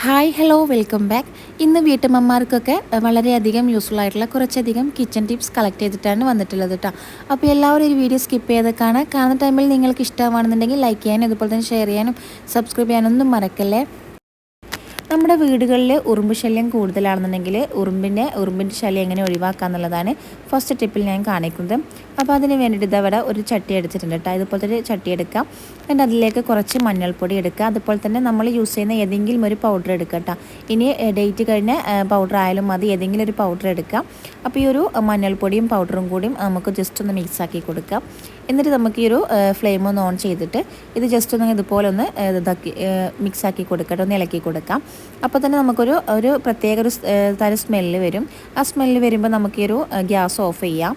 Hi hello welcome back. ഇന്ന് വീട്ടമ്മമാർക്കൊക്കെ വളരെയധികം useful ആയിട്ടുള്ള കുറച്ചധികം കിച്ചൺ ടിപ്സ് കളക്ട് ചെയ്തിട്ടാണ് വന്നിട്ടുള്ളത് കേട്ടോ. അപ്പോൾ എല്ലാവരും ഈ വീഡിയോ സ്കിപ്പ് ചെയ്ത് കാണുന്ന ടൈമിൽ നിങ്ങൾക്ക് ഇഷ്ടമാണെന്നുണ്ടെങ്കിൽ ലൈക്ക് ചെയ്യാനും അതുപോലെ തന്നെ ഷെയർ ചെയ്യാനും സബ്സ്ക്രൈബ് ചെയ്യാനൊന്നും മറക്കല്ലേ. നമ്മുടെ വീടുകളിൽ ഉറുമ്പ് ശല്യം കൂടുതലാണെന്നുണ്ടെങ്കിൽ ഉറുമ്പിൻ്റെ ശല്യം എങ്ങനെ ഒഴിവാക്കുക എന്നുള്ളതാണ് ഫസ്റ്റ് ടിപ്പിൽ ഞാൻ കാണിക്കുന്നത്. അപ്പോൾ അതിന് വേണ്ടിയിട്ട് ഇതവിടെ ഒരു ചട്ടി എടുത്തിട്ടുണ്ട് കേട്ടോ. ഇതുപോലത്തെ ഒരു ചട്ടി എടുക്കാം. എന്നിട്ട് അതിലേക്ക് കുറച്ച് മഞ്ഞൾപ്പൊടി എടുക്കുക. അതുപോലെ തന്നെ നമ്മൾ യൂസ് ചെയ്യുന്ന ഏതെങ്കിലും ഒരു പൗഡർ എടുക്കുക കേട്ടോ. ഇനി ഡേറ്റ് കഴിഞ്ഞ പൗഡർ ആയാലും മതി, ഏതെങ്കിലും ഒരു പൗഡർ എടുക്കുക. അപ്പോൾ ഈ ഒരു മഞ്ഞൾപ്പൊടിയും പൗഡറും കൂടിയും നമുക്ക് ജസ്റ്റ് ഒന്ന് മിക്സ് ആക്കി കൊടുക്കാം. എന്നിട്ട് നമുക്ക് ഈ ഒരു ഫ്ലെയിം ഒന്ന് ഓൺ ചെയ്തിട്ട് ഇത് ജസ്റ്റ് ഒന്ന് ഇതുപോലെ ഒന്ന് ഇതാക്കി മിക്സാക്കി കൊടുക്കട്ടെ, ഒന്ന് ഇളക്കി കൊടുക്കാം. അപ്പോൾ തന്നെ നമുക്കൊരു പ്രത്യേക ഒരു തരം സ്മെല്ല് വരും. ആ സ്മെല്ല് വരുമ്പോൾ നമുക്ക് ഈ ഒരു ഗ്യാസ് ഓഫ് ചെയ്യാം.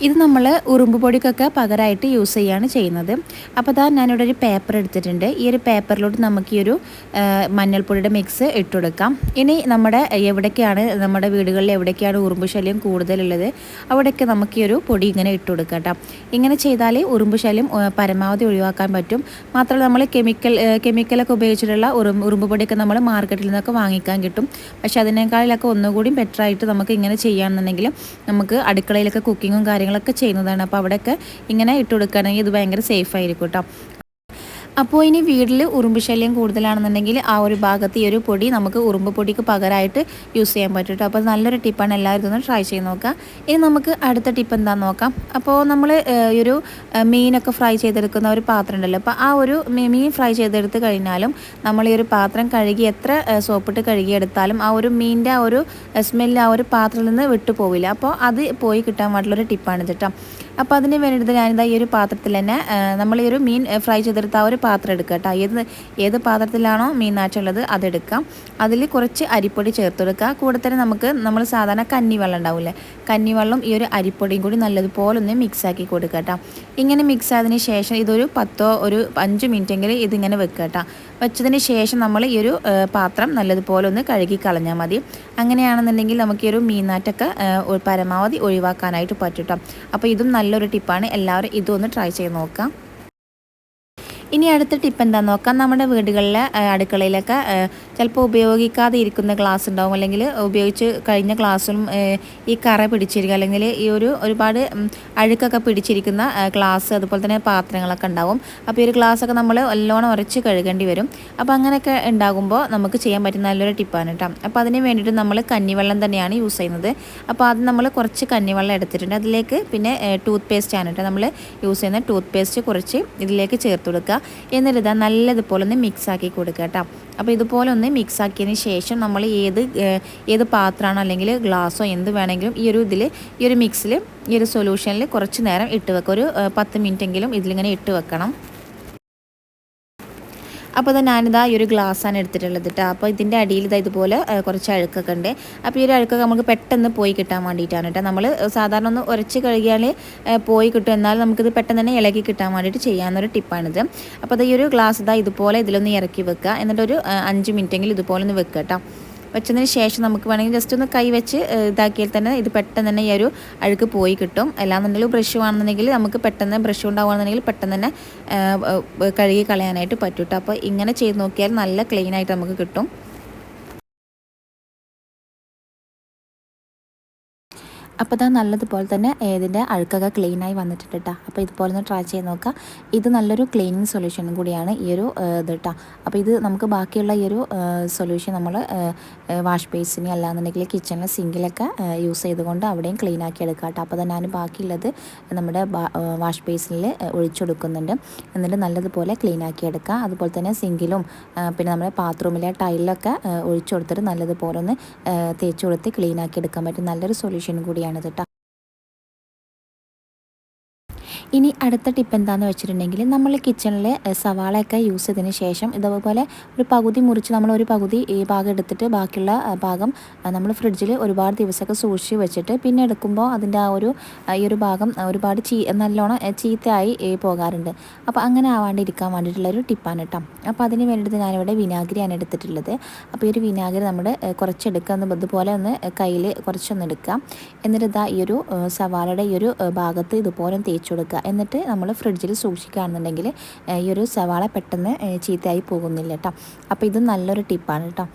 ഇത് നമ്മൾ ഉറുമ്പ് പൊടിക്കൊക്കെ പകരമായിട്ട് യൂസ് ചെയ്യുകയാണ് ചെയ്യുന്നത്. അപ്പോൾ അതാ ഞാനിവിടെ ഒരു പേപ്പർ എടുത്തിട്ടുണ്ട്. ഈ ഒരു പേപ്പറിലോട്ട് നമുക്ക് ഈ ഒരു മഞ്ഞൾപ്പൊടിയുടെ മിക്സ് ഇട്ടുകൊടുക്കാം. ഇനി നമ്മുടെ വീടുകളിൽ എവിടേക്കാണ് ഉറുമ്പ് ശല്യം കൂടുതലുള്ളത് അവിടെയൊക്കെ നമുക്ക് ഈ ഒരു പൊടി ഇങ്ങനെ ഇട്ട് കൊടുക്കാം കേട്ടോ. ഇങ്ങനെ ചെയ്താൽ ഉറുമ്പ് ശല്യം പരമാവധി ഒഴിവാക്കാൻ പറ്റും. മാത്രമല്ല നമ്മൾ കെമിക്കലൊക്കെ ഉപയോഗിച്ചിട്ടുള്ള ഉറുമ്പ് പൊടിയൊക്കെ നമ്മൾ മാർക്കറ്റിൽ നിന്നൊക്കെ വാങ്ങിക്കാൻ കിട്ടും. പക്ഷേ അതിനേക്കാളിലൊക്കെ ഒന്നുകൂടി ബെറ്ററായിട്ട് നമുക്ക് ഇങ്ങനെ ചെയ്യുകയാണെന്നുണ്ടെങ്കിൽ നമുക്ക് അടുക്കളയിലൊക്കെ കുക്കിങ്ങും കാര്യങ്ങളൊക്കെ ചെയ്യുന്നതാണ്. അപ്പോൾ അവിടെയൊക്കെ ഇങ്ങനെ ഇട്ട് കൊടുക്കുകയാണെങ്കിൽ ഇത് ഭയങ്കര സേഫ് ആയിരിക്കും കേട്ടോ. അപ്പോൾ ഇനി വീട്ടിൽ ഉറുമ്പ് ശല്യം കൂടുതലാണെന്നുണ്ടെങ്കിൽ ആ ഒരു ഭാഗത്ത് ഈ ഒരു പൊടി നമുക്ക് ഉറുമ്പ് പൊടിക്ക് പകരമായിട്ട് യൂസ് ചെയ്യാൻ പറ്റും കേട്ടോ. അപ്പോൾ നല്ലൊരു ടിപ്പാണ്, എല്ലാവരും ഇതൊന്ന് ട്രൈ ചെയ്ത് നോക്കാം. ഇനി നമുക്ക് അടുത്ത ടിപ്പ് എന്താണെന്ന് നോക്കാം. അപ്പോൾ നമ്മൾ ഈ ഒരു മീനൊക്കെ ഫ്രൈ ചെയ്തെടുക്കുന്ന ഒരു പാത്രം ഉണ്ടല്ലോ. അപ്പോൾ ആ ഒരു മീൻ ഫ്രൈ ചെയ്തെടുത്ത് കഴിഞ്ഞാലും നമ്മൾ ഈ ഒരു പാത്രം കഴുകി എത്ര സോപ്പിട്ട് കഴുകിയെടുത്താലും ആ ഒരു മീനിൻ്റെ ആ ഒരു സ്മെല്ല് ആ ഒരു പാത്രത്തിൽ നിന്ന് വിട്ടു പോവില്ല. അപ്പോൾ അത് പോയി കിട്ടാൻ വേണ്ടിയുള്ളൊരു ടിപ്പാണ് കേട്ടോ. അപ്പോൾ അതിന് വേണ്ടിയിട്ട് ഞാനിതാ ഈ ഒരു പാത്രത്തിൽ തന്നെ നമ്മൾ ഈ ഒരു മീൻ ഫ്രൈ ചെയ്തെടുത്ത ആ ഒരു പാത്രം എടുക്കുക കേട്ടോ. ഏത് പാത്രത്തിലാണോ മീൻ നാച്ചുള്ളത് അതെടുക്കാം. അതിൽ കുറച്ച് അരിപ്പൊടി ചേർത്ത് കൊടുക്കുക. കൂടെ തന്നെ നമ്മൾ സാധാരണ കഞ്ഞിവെള്ളം ഉണ്ടാവില്ലേ, കഞ്ഞിവെള്ളം ഈ ഒരു അരിപ്പൊടിയും കൂടി നല്ലതുപോലെ ഒന്ന് മിക്സ് ആക്കി കൊടുക്കുക കേട്ടോ. ഇങ്ങനെ മിക്സ് ആയതിന് ശേഷം ഇതൊരു 5 മിനിറ്റെങ്കിലും ഇതിങ്ങനെ വെക്കുക കേട്ടോ. വെച്ചതിന് ശേഷം നമ്മൾ ഈ ഒരു പാത്രം നല്ലതുപോലെ ഒന്ന് കഴുകി കളഞ്ഞാൽ മതി. അങ്ങനെയാണെന്നുണ്ടെങ്കിൽ നമുക്ക് ഈ ഒരു മീനാറ്റൊക്കെ പരമാവധി ഒഴിവാക്കാനായിട്ട് പറ്റും കേട്ടോ. അപ്പോൾ ഇതും നല്ലൊരു ടിപ്പാണ്, എല്ലാവരും ഇതൊന്ന് ട്രൈ ചെയ്ത് നോക്കാം. ഇനി അടുത്ത ടിപ്പ് എന്താണെന്ന് നോക്കാം. നമ്മുടെ വീടുകളിലെ അടുക്കളയിലൊക്കെ ചിലപ്പോൾ ഉപയോഗിക്കാതെ ഇരിക്കുന്ന ഗ്ലാസ് ഉണ്ടാവും, അല്ലെങ്കിൽ ഉപയോഗിച്ച് കഴിഞ്ഞ ഗ്ലാസ്സിലും ഈ കറ പിടിച്ചിരിക്കുക, അല്ലെങ്കിൽ ഈ ഒരുപാട് അഴുക്കൊക്കെ പിടിച്ചിരിക്കുന്ന ഗ്ലാസ് അതുപോലെ തന്നെ പാത്രങ്ങളൊക്കെ ഉണ്ടാവും. അപ്പോൾ ഈ ഒരു ഗ്ലാസ്സൊക്കെ നമ്മൾ നല്ലോണം ഉരച്ച് കഴുകേണ്ടി വരും. അപ്പോൾ അങ്ങനെയൊക്കെ ഉണ്ടാകുമ്പോൾ നമുക്ക് ചെയ്യാൻ പറ്റുന്ന നല്ലൊരു ടിപ്പാണ് കേട്ടോ. അപ്പോൾ അതിന് വേണ്ടിയിട്ട് നമ്മൾ കഞ്ഞിവെള്ളം തന്നെയാണ് യൂസ് ചെയ്യുന്നത്. അപ്പോൾ അത് നമ്മൾ കുറച്ച് കഞ്ഞിവെള്ളം എടുത്തിട്ടുണ്ട്. അതിലേക്ക് പിന്നെ ടൂത്ത് പേസ്റ്റ് ആണ് കേട്ടോ നമ്മൾ യൂസ് ചെയ്യുന്ന ടൂത്ത് പേസ്റ്റ് കുറച്ച് ഇതിലേക്ക് ചേർത്ത് കൊടുക്കുക. എന്നിട്ട് ഇതാ നല്ലതുപോലെ ഒന്ന് മിക്സ് ആക്കി കൊടുക്കുക കേട്ടോ. അപ്പോൾ ഇതുപോലെ ഒന്ന് മിക്സ് ആക്കിയതിന് ശേഷം നമ്മൾ ഏത് പാത്രമാണോ അല്ലെങ്കിൽ ഗ്ലാസ്സോ എന്ത് വേണമെങ്കിലും ഈ ഒരു മിക്സിൽ ഈ ഒരു സൊല്യൂഷനിൽ കുറച്ച് നേരം ഇട്ട് വെക്കുക. ഒരു 10 മിനിറ്റെങ്കിലും ഇതിലിങ്ങനെ ഇട്ട് വെക്കണം. അപ്പോൾ ഞാനിതാ ഈ ഒരു ഗ്ലാസ്സാണ് എടുത്തിട്ടുള്ളത് കേട്ടോ. അപ്പോൾ ഇതിൻ്റെ അടിയിൽ ഇതുപോലെ കുറച്ച് അഴുക്കൊക്കെ ഉണ്ട്. അപ്പോൾ ഈ ഒരു അഴുക്കൊക്കെ നമുക്ക് പെട്ടെന്ന് പോയി കിട്ടാൻ വേണ്ടിയിട്ടാണ് കേട്ടോ. നമ്മൾ സാധാരണ ഒന്ന് ഉരച്ച് കഴുകിയാൽ പോയി കിട്ടും, എന്നാൽ നമുക്കിത് പെട്ടെന്ന് തന്നെ ഇളകി കിട്ടാൻ വേണ്ടിയിട്ട് ചെയ്യാവുന്നൊരു ടിപ്പാണിത്. അപ്പോൾ ഈ ഒരു ഗ്ലാസ് ഇതുപോലെ ഇതിലൊന്ന് ഇറക്കി വെക്കുക. എന്നിട്ടൊരു 5 മിനിറ്റെങ്കിലും ഇതുപോലെ ഒന്ന് വെക്കുക കേട്ടോ. വെച്ചതിന് ശേഷം നമുക്ക് വേണമെങ്കിൽ ജസ്റ്റ് ഒന്ന് കൈ വെച്ച് ഇതാക്കിയാൽ തന്നെ ഇത് പെട്ടെന്ന് തന്നെ ഈ ഒരു അഴുക്ക് പോയി കിട്ടും. അല്ലാന്നുണ്ടെങ്കിൽ ബ്രഷ് വേണമെന്നുണ്ടെങ്കിൽ നമുക്ക് പെട്ടെന്ന് ബ്രഷ് ഉണ്ടാവുകയാണെന്നുണ്ടെങ്കിൽ പെട്ടെന്ന് തന്നെ കഴുകി കളയാനായിട്ട് പറ്റും കേട്ടോ. അപ്പോൾ ഇങ്ങനെ ചെയ്ത് നോക്കിയാൽ നല്ല ക്ലീനായിട്ട് നമുക്ക് കിട്ടും. അപ്പോൾ അത് നല്ലതുപോലെ തന്നെ ഇതിൻ്റെ അഴുക്കൊക്കെ ക്ലീനായി വന്നിട്ടുണ്ട് കേട്ടോ. അപ്പോൾ ഇതുപോലെ ഒന്ന് ട്രൈ ചെയ്ത് നോക്കുക. ഇത് നല്ലൊരു ക്ലീനിങ് സൊല്യൂഷനും കൂടിയാണ് ഈ ഒരു ഇത് കേട്ടോ. അപ്പോൾ ഇത് നമുക്ക് ബാക്കിയുള്ള ഈ ഒരു സൊല്യൂഷൻ നമ്മൾ വാഷ് ബേസിന് അല്ലാന്നുണ്ടെങ്കിൽ കിച്ചണിലെ സിങ്കിലൊക്കെ യൂസ് ചെയ്തുകൊണ്ട് അവിടെയും ക്ലീൻ ആക്കി എടുക്കുക കേട്ടോ. അപ്പോൾ തന്നെ ഞാൻ ബാക്കിയുള്ളത് നമ്മുടെ വാഷ് ബേസിനിൽ ഒഴിച്ചു കൊടുക്കുന്നുണ്ട്. എന്നിട്ട് നല്ലതുപോലെ ക്ലീൻ ആക്കി എടുക്കുക. അതുപോലെ തന്നെ സിങ്കിലും പിന്നെ നമ്മുടെ ബാത്റൂമിലെ ടൈലിലൊക്കെ ഒഴിച്ചു കൊടുത്തിട്ട് നല്ലതുപോലെ ഒന്ന് തേച്ച് കൊടുത്ത് ക്ലീൻ ആക്കി എടുക്കാൻ പറ്റും നല്ലൊരു സൊല്യൂഷൻ കൂടിയാണ് കേട്ടോ. ഇനി അടുത്ത ടിപ്പ് എന്താണെന്ന് വെച്ചിട്ടുണ്ടെങ്കിൽ നമ്മൾ കിച്ചണിൽ സവാളയൊക്കെ യൂസ് ചെയ്തതിന് ശേഷം ഇതേപോലെ ഒരു പകുതി മുറിച്ച് നമ്മൾ ഒരു പകുതി ഈ ഭാഗം എടുത്തിട്ട് ബാക്കിയുള്ള ഭാഗം നമ്മൾ ഫ്രിഡ്ജിൽ ഒരുപാട് ദിവസമൊക്കെ സൂക്ഷിച്ച് വെച്ചിട്ട് പിന്നെ എടുക്കുമ്പോൾ അതിൻ്റെ ഈ ഒരു ഭാഗം ഒരുപാട് നല്ലോണം ചീത്തയായി പോകാറുണ്ട്. അപ്പോൾ അങ്ങനെ ആവാണ്ടിരിക്കാൻ വേണ്ടിയിട്ടുള്ളൊരു ടിപ്പാണ് കേട്ടോ. അപ്പോൾ അതിന് വേണ്ടിയിട്ട് ഞാനിവിടെ വിനാഗിരിയാണ് എടുത്തിട്ടുള്ളത്. അപ്പോൾ ഈ ഒരു വിനാഗിരി നമ്മൾ കുറച്ചെടുക്കുക, ഇതുപോലെ ഒന്ന് കയ്യിൽ കുറച്ചൊന്ന് എടുക്കുക. എന്നിട്ട് ഇതാ ഈ ഒരു സവാളയുടെ ഈ ഒരു ഭാഗത്ത് ഇതുപോലെ തേച്ച് കൊടുക്കുക. എന്നിട്ട് നമ്മൾ ഫ്രിഡ്ജിൽ സൂക്ഷിക്കുകയാണെന്നുണ്ടെങ്കിൽ ഈ ഒരു സവാള പെട്ടെന്ന് ചീത്തയായി പോകുന്നില്ല കേട്ടോ. അപ്പോൾ ഇത് നല്ലൊരു ടിപ്പാണ് കേട്ടോ.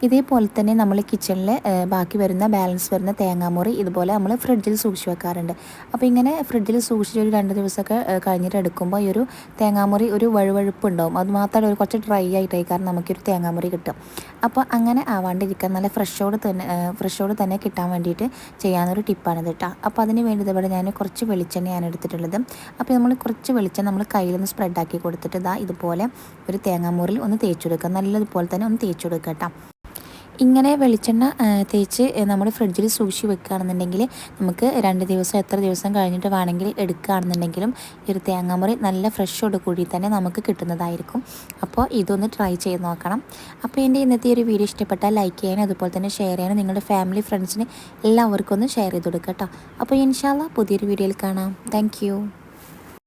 ഇതേപോലെ തന്നെ നമ്മൾ കിച്ചണിൽ ബാക്കി വരുന്ന ബാലൻസ് വരുന്ന തേങ്ങാമുറി ഇതുപോലെ നമ്മൾ ഫ്രിഡ്ജിൽ സൂക്ഷിച്ച് വെക്കാറുണ്ട്. അപ്പോൾ ഇങ്ങനെ ഫ്രിഡ്ജിൽ സൂക്ഷിച്ച് ഒരു 2 ദിവസമൊക്കെ കഴിഞ്ഞിട്ട് എടുക്കുമ്പോൾ ഈ ഒരു തേങ്ങാമുറി ഒരു വഴുവഴുപ്പ് ഉണ്ടാവും. അത് മാത്രമല്ല ഒരു കുറച്ച് ഡ്രൈ ആയിട്ടായി കാരണം നമുക്കൊരു തേങ്ങാമുറി കിട്ടും. അപ്പോൾ അങ്ങനെ ആവാണ്ടിരിക്കാൻ നല്ല ഫ്രഷോട് തന്നെ കിട്ടാൻ വേണ്ടിയിട്ട് ചെയ്യാവുന്നൊരു ടിപ്പാണിത് കേട്ടോ. അപ്പോൾ അതിന് വേണ്ടി ഇവിടെ ഞാൻ കുറച്ച് വെളിച്ചെണ്ണയാണ് എടുത്തിട്ടുള്ളത്. അപ്പോൾ നമ്മൾ കുറച്ച് വെളിച്ചെണ്ണ നമ്മൾ കയ്യിലൊന്ന് സ്പ്രെഡാക്കി കൊടുത്തിട്ട് ഇതുപോലെ ഒരു തേങ്ങാമുറിൽ ഒന്ന് തേച്ച് കൊടുക്കുക. നല്ലതുപോലെ തന്നെ ഒന്ന് തേച്ച് കൊടുക്കുക കേട്ടോ. ഇങ്ങനെ വെളിച്ചെണ്ണ തേച്ച് നമ്മൾ ഫ്രിഡ്ജിൽ സൂക്ഷിച്ച് വെക്കുകയാണെന്നുണ്ടെങ്കിൽ നമുക്ക് 2 ദിവസം എത്ര ദിവസം കഴിഞ്ഞിട്ട് വേണമെങ്കിൽ എടുക്കുകയാണെന്നുണ്ടെങ്കിലും ഈ ഒരു തേങ്ങാമുറി നല്ല ഫ്രഷോട് കൂടി തന്നെ നമുക്ക് കിട്ടുന്നതായിരിക്കും. അപ്പോൾ ഇതൊന്ന് ട്രൈ ചെയ്ത് നോക്കണം. അപ്പോൾ എൻ്റെ ഇന്നത്തെ ഒരു വീഡിയോ ഇഷ്ടപ്പെട്ടാൽ ലൈക്ക് ചെയ്യാനും അതുപോലെ തന്നെ ഷെയർ ചെയ്യാനും നിങ്ങളുടെ ഫാമിലി ഫ്രണ്ട്സിന് എല്ലാവർക്കും ഒന്ന് ഷെയർ ചെയ്ത് കൊടുക്കുക കേട്ടോ. അപ്പോൾ ഇൻഷാ അല്ലാഹ് പുതിയൊരു വീഡിയോയിൽ കാണാം. താങ്ക്